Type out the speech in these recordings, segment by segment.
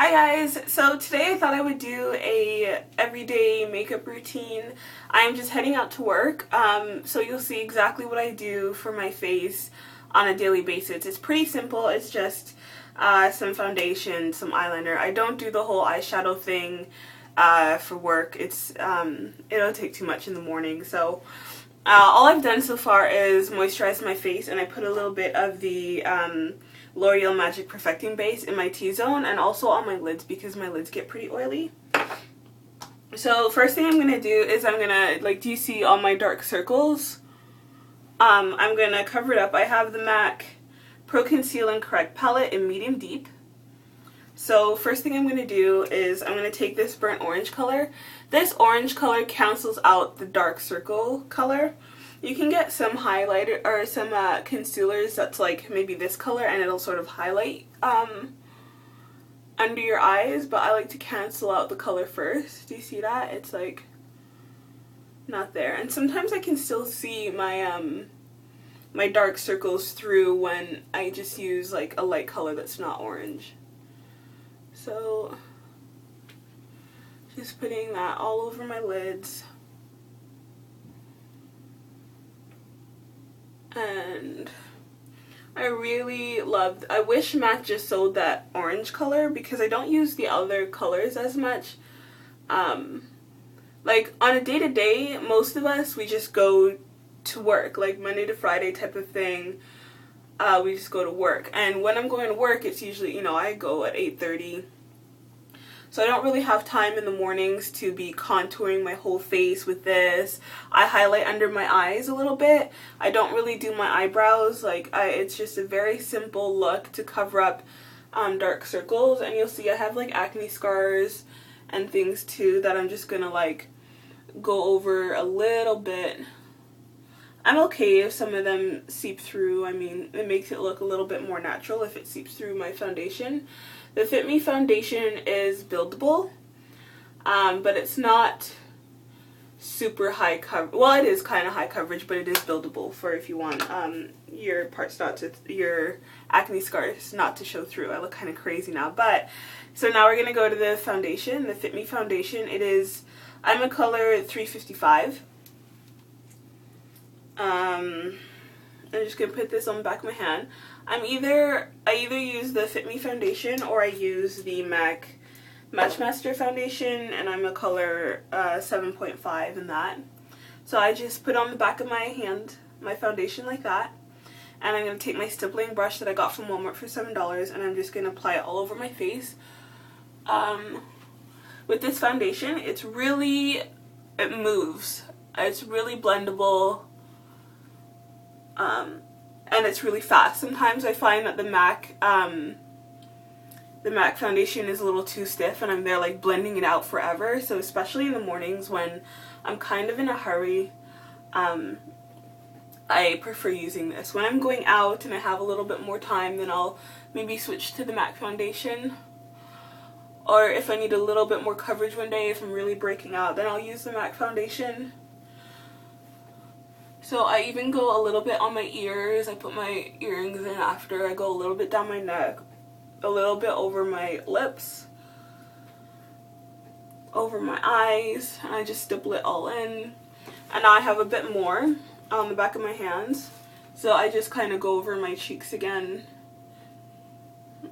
Hi guys, so today I thought I would do a everyday makeup routine. I'm just heading out to work, so you'll see exactly what I do for my face on a daily basis. It's pretty simple. It's just some foundation, some eyeliner. I don't do the whole eyeshadow thing for work. It'll take too much in the morning, so all I've done so far is moisturize my face, and I put a little bit of the L'Oreal Magic Perfecting Base in my T-zone and also on my lids because my lids get pretty oily. So first thing I'm going to do is I'm going to, do you see all my dark circles? I'm going to cover it up. I have the MAC Pro Conceal and Correct palette in medium deep. So first thing I'm going to do is I'm going to take this burnt orange color. This orange color cancels out the dark circle color. You can get some highlighter or some concealers that's like maybe this color and it'll sort of highlight under your eyes, but I like to cancel out the color first. Do you see that? It's like not there. And sometimes I can still see my my dark circles through when I just use like a light color that's not orange. So just putting that all over my lids. And I wish MAC just sold that orange color because I don't use the other colors as much. Like on a day-to-day, most of us, we just go to work, like Monday to Friday type of thing. We just go to work. And when I'm going to work, it's usually, I go at 8:30. So I don't really have time in the mornings to be contouring my whole face with this. I highlight under my eyes a little bit. I don't really do my eyebrows. It's just a very simple look to cover up dark circles. And you'll see I have like acne scars and things too that I'm just gonna go over a little bit. I'm okay if some of them seep through. I mean, it makes it look a little bit more natural if it seeps through my foundation. The Fit Me foundation is buildable, but it's not super high coverage. Well, it is kind of high coverage, but it is buildable for if you want your acne scars not to show through. I look kind of crazy now, but so now we're gonna go to the foundation, the Fit Me foundation. I'm a color 355. I'm just gonna put this on the back of my hand. I either use the Fit Me foundation or I use the MAC Matchmaster foundation, and I'm a color 7.5 in that. So I just put on the back of my hand my foundation like that, and I'm gonna take my stippling brush that I got from Walmart for $7, and I'm just gonna apply it all over my face. With this foundation, it moves. It's really blendable. And it's really fast. Sometimes I find that the MAC foundation is a little too stiff and I'm there blending it out forever. So especially in the mornings when I'm kind of in a hurry, I prefer using this. When I'm going out and I have a little bit more time, then I'll maybe switch to the MAC foundation. Or if I need a little bit more coverage one day, if I'm really breaking out, then I'll use the MAC foundation. So I even go a little bit on my ears. I put my earrings in after. I go a little bit down my neck, a little bit over my lips, over my eyes, and I just stipple it all in. And now I have a bit more on the back of my hands. So I just kind of go over my cheeks again.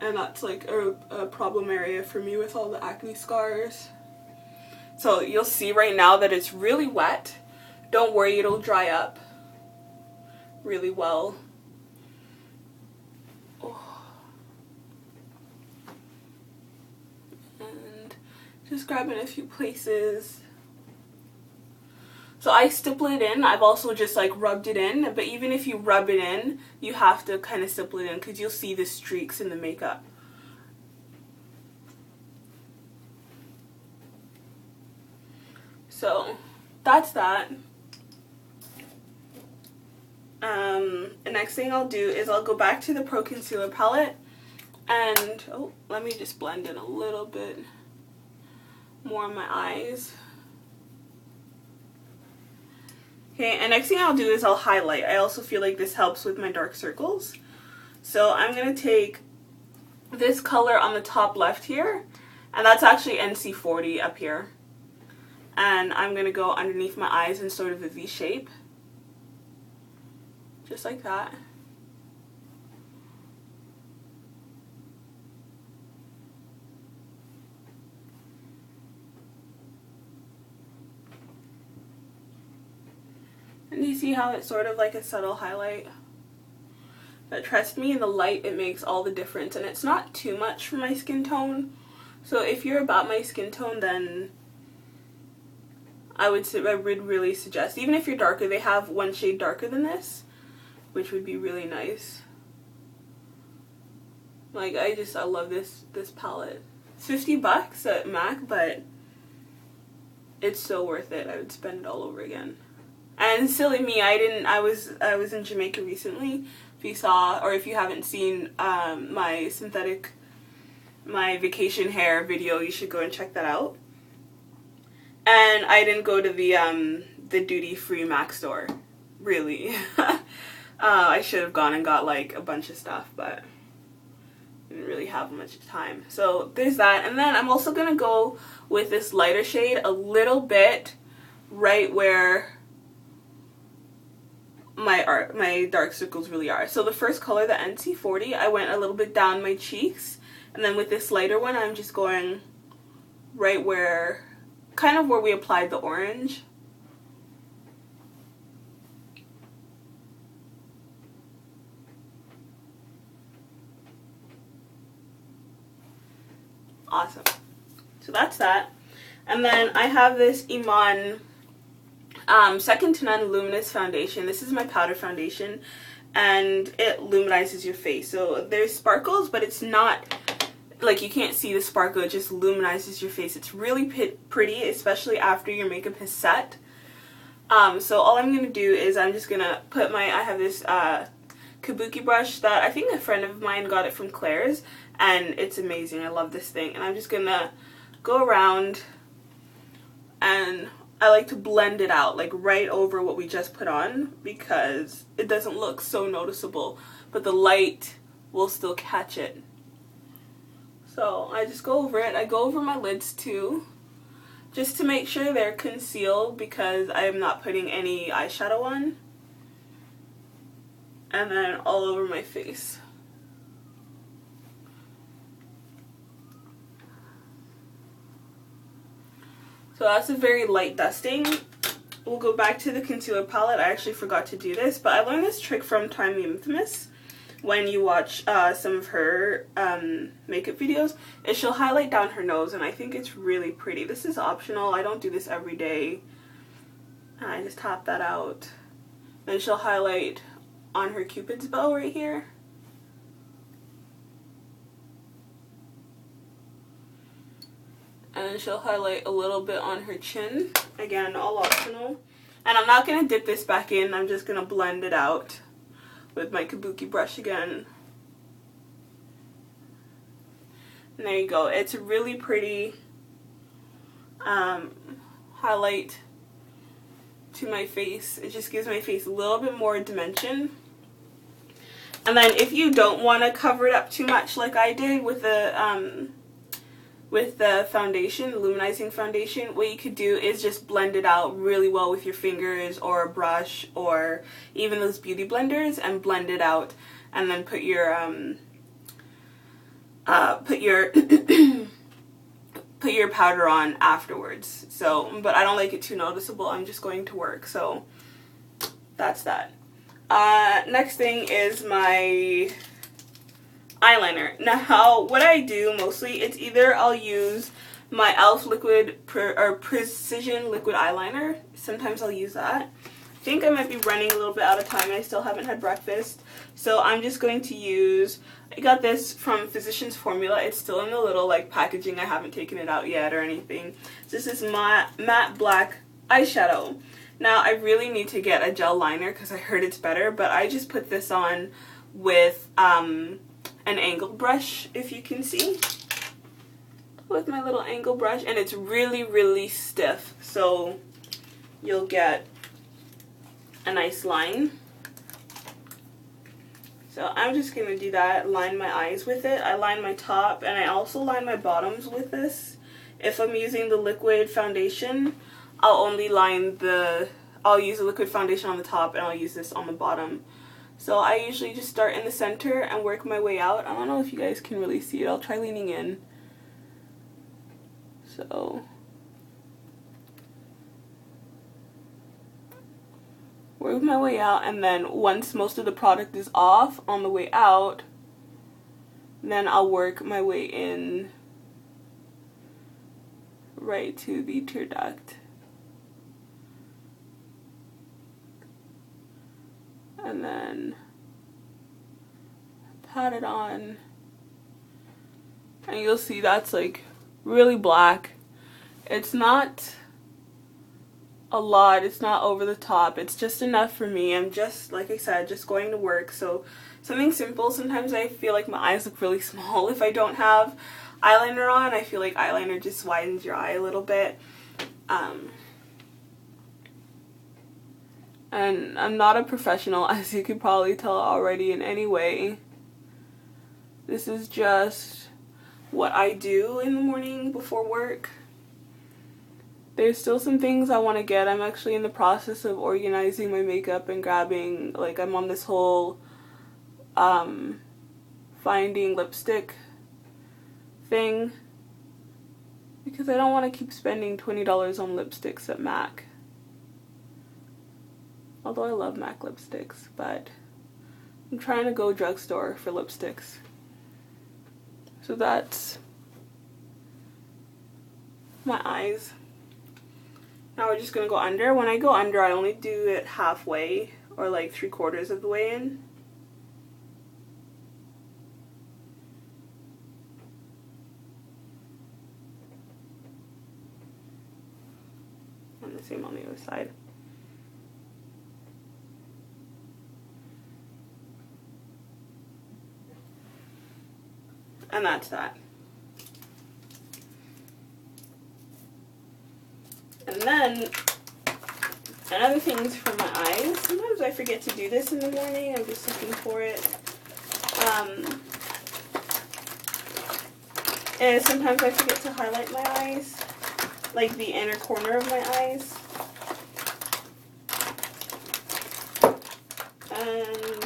And that's a problem area for me with all the acne scars. So you'll see right now that it's really wet. Don't worry, it'll dry up really well. Oh. And just grabbing a few places. So I stipple it in. I've also just rubbed it in, but even if you rub it in, you have to kind of stipple it in because you'll see the streaks in the makeup. So that's that. The next thing I'll do is I'll go back to the Pro Concealer palette and, let me just blend in a little bit more on my eyes. Okay, and next thing I'll do is I'll highlight. I also feel like this helps with my dark circles. So I'm going to take this color on the top left here, and that's actually NC40 up here. And I'm going to go underneath my eyes in sort of a V shape. Just like that. And you see how it's sort of like a subtle highlight? But trust me, in the light it makes all the difference, and it's not too much for my skin tone. So if you're about my skin tone, then I would really suggest, even if you're darker, they have one shade darker than this, which would be really nice. Like, I love this palette. It's 50 bucks at MAC, but it's so worth it. I would spend it all over again. And silly me, I was in Jamaica recently. If you saw, or if you haven't seen my vacation hair video, you should go and check that out. And I didn't go to the duty-free MAC store, really. I should have gone and got like a bunch of stuff, but I didn't really have much time. So there's that. And then I'm also gonna go with this lighter shade a little bit right where my dark circles really are. So the first color, the NC40, I went a little bit down my cheeks, and then with this lighter one, I'm just going right where, kind of where we applied the orange. Awesome. So that's that. And then I have this Iman Second to None Luminous Foundation. This is my powder foundation, and it luminizes your face. So there's sparkles, but it's not, like, you can't see the sparkle, it just luminizes your face. It's really pretty, especially after your makeup has set. So all I'm going to do is I'm just going to put I have this kabuki brush that I think a friend of mine got it from Claire's, and it's amazing. I love this thing. And I'm just going to go around, and I like to blend it out, like right over what we just put on, because it doesn't look so noticeable, but the light will still catch it. So I just go over it. I go over my lids too, just to make sure they're concealed, because I am not putting any eyeshadow on. And then all over my face. So that's a very light dusting. We'll go back to the concealer palette. I actually forgot to do this, but I learned this trick from Time the Infamous. When you watch some of her makeup videos, is she'll highlight down her nose, and I think it's really pretty. This is optional. I don't do this every day. I just tap that out. Then she'll highlight on her Cupid's bow right here. And then she'll highlight a little bit on her chin. Again, all optional. And I'm not going to dip this back in. I'm just going to blend it out with my kabuki brush again. And there you go. It's a really pretty highlight to my face. It just gives my face a little bit more dimension. And then if you don't want to cover it up too much like I did with the foundation, the luminizing foundation, what you could do is just blend it out really well with your fingers or a brush or even those beauty blenders, and blend it out, and then put your put your powder on afterwards. So, but I don't like it too noticeable. I'm just going to work, so that's that. Next thing is my eyeliner. Now, what I do mostly, it's either I'll use my e.l.f. Precision Liquid Eyeliner. Sometimes I'll use that. I think I might be running a little bit out of time. I still haven't had breakfast. So I'm just going to use, I got this from Physicians Formula. It's still in the little like packaging. I haven't taken it out yet or anything. So this is my matte black eyeshadow. Now, I really need to get a gel liner because I heard it's better, but I just put this on with an angle brush, if you can see, with my little angle brush, and it's really, really stiff, so you'll get a nice line. So I'm just going to do that, line my eyes with it. I line my top and I also line my bottoms with this. If I'm using the liquid foundation, I'll use a liquid foundation on the top and I'll use this on the bottom. So I usually just start in the center and work my way out. I don't know if you guys can really see it. I'll try leaning in. So work my way out, and then once most of the product is off on the way out, then I'll work my way in right to the tear duct. And then pat it on. And you'll see that's like really black. It's not a lot, it's not over the top, it's just enough for me. I'm just, like I said, just going to work, so something simple. Sometimes I feel like my eyes look really small if I don't have eyeliner on. I feel like eyeliner just widens your eye a little bit. And I'm not a professional, as you could probably tell already in any way. This is just what I do in the morning before work. There's still some things I want to get. I'm actually in the process of organizing my makeup and grabbing, like, I'm on this whole finding lipstick thing, because I don't want to keep spending $20 on lipsticks at MAC. Although I love MAC lipsticks, but I'm trying to go drugstore for lipsticks. So that's my eyes. Now we're just going to go under. When I go under, I only do it halfway, or like 3/4 of the way in. And the same on the other side. And that's that. And then, another thing is for my eyes. Sometimes I forget to do this in the morning. I'm just looking for it. And sometimes I forget to highlight my eyes, like the inner corner of my eyes. And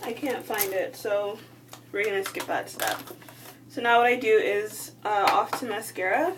I can't find it, so we're going to skip that step. So now what I do is off to mascara.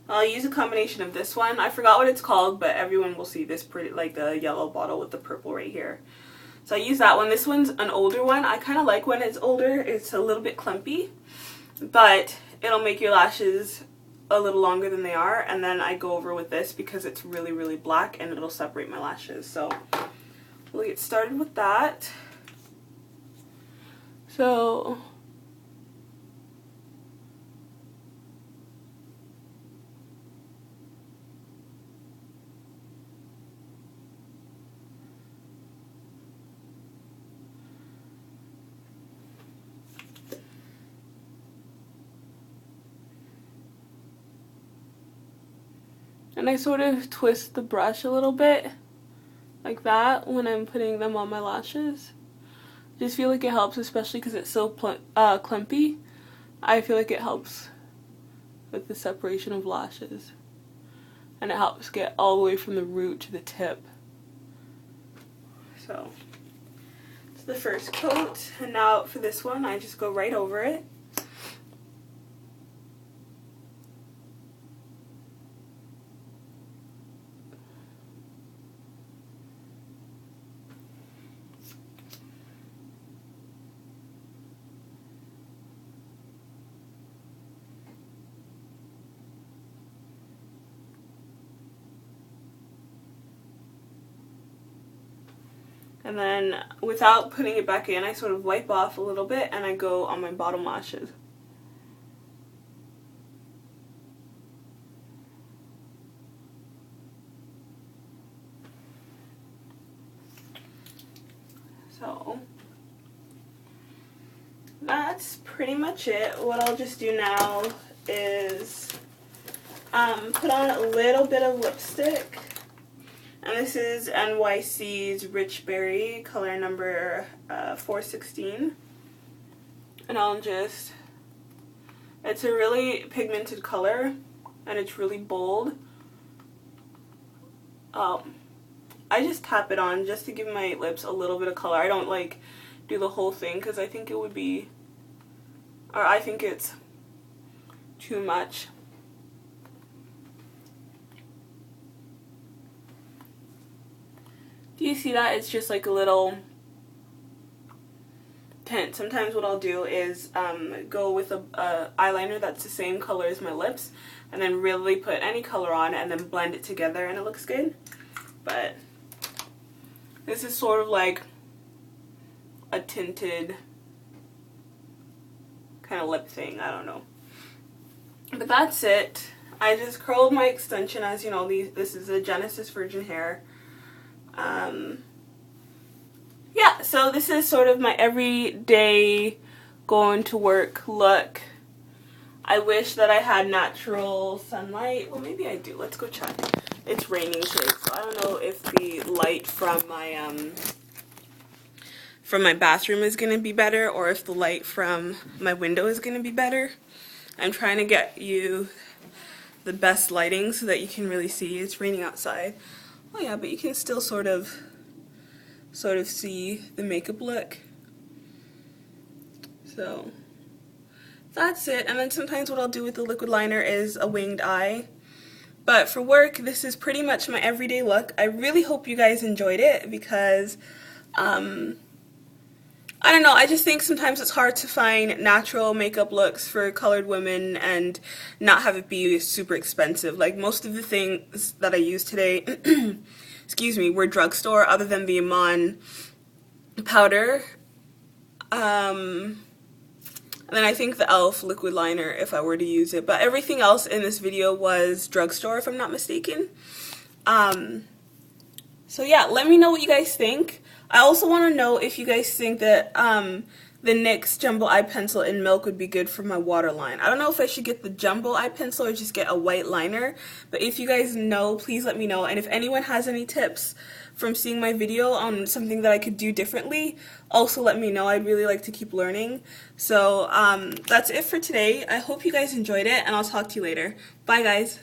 I'll use a combination of this one. I forgot what it's called, but everyone will see this pretty, like the yellow bottle with the purple right here. So I use that one. This one's an older one. I kind of like when it's older. It's a little bit clumpy, but it'll make your lashes a little longer than they are. And then I go over with this because it's really, really black and it'll separate my lashes. So we'll get started with that. So and I sort of twist the brush a little bit, like that, when I'm putting them on my lashes. I just feel like it helps, especially because it's so clumpy. I feel like it helps with the separation of lashes. And it helps get all the way from the root to the tip. So, it's the first coat. And now for this one, I just go right over it. And then, without putting it back in, I sort of wipe off a little bit and I go on my bottom lashes. So, that's pretty much it. What I'll just do now is put on a little bit of lipstick. And this is NYC's Rich Berry, color number 416. And it's a really pigmented color, and it's really bold. I just tap it on just to give my lips a little bit of color. I don't like do the whole thing because I think it's too much. Do you see that? It's just like a little tint. Sometimes what I'll do is go with a eyeliner that's the same color as my lips, and then really put any color on and then blend it together, and it looks good. But this is sort of like a tinted kind of lip thing. I don't know. But that's it. I just curled my extension. As you know, this is a Genesis Virgin Hair. Yeah, so this is sort of my everyday going to work look. I wish that I had natural sunlight. Well, maybe I do. Let's go check. It's raining today, so I don't know if the light from my bathroom is going to be better, or if the light from my window is going to be better. I'm trying to get you the best lighting so that you can really see. It's raining outside. Oh yeah, but you can still sort of see the makeup look. So that's it. And then sometimes what I'll do with the liquid liner is a winged eye. But for work, this is pretty much my everyday look. I really hope you guys enjoyed it because, I don't know, I just think sometimes it's hard to find natural makeup looks for colored women and not have it be super expensive. Like most of the things that I used today, excuse me, were drugstore other than the Iman powder. And then I think the e.l.f. liquid liner if I were to use it. But everything else in this video was drugstore if I'm not mistaken. So yeah, let me know what you guys think. I also want to know if you guys think that the NYX Jumbo Eye Pencil in Milk would be good for my waterline. I don't know if I should get the Jumbo Eye Pencil or just get a white liner. But if you guys know, please let me know. And if anyone has any tips from seeing my video on something that I could do differently, also let me know. I'd really like to keep learning. So that's it for today. I hope you guys enjoyed it, and I'll talk to you later. Bye guys.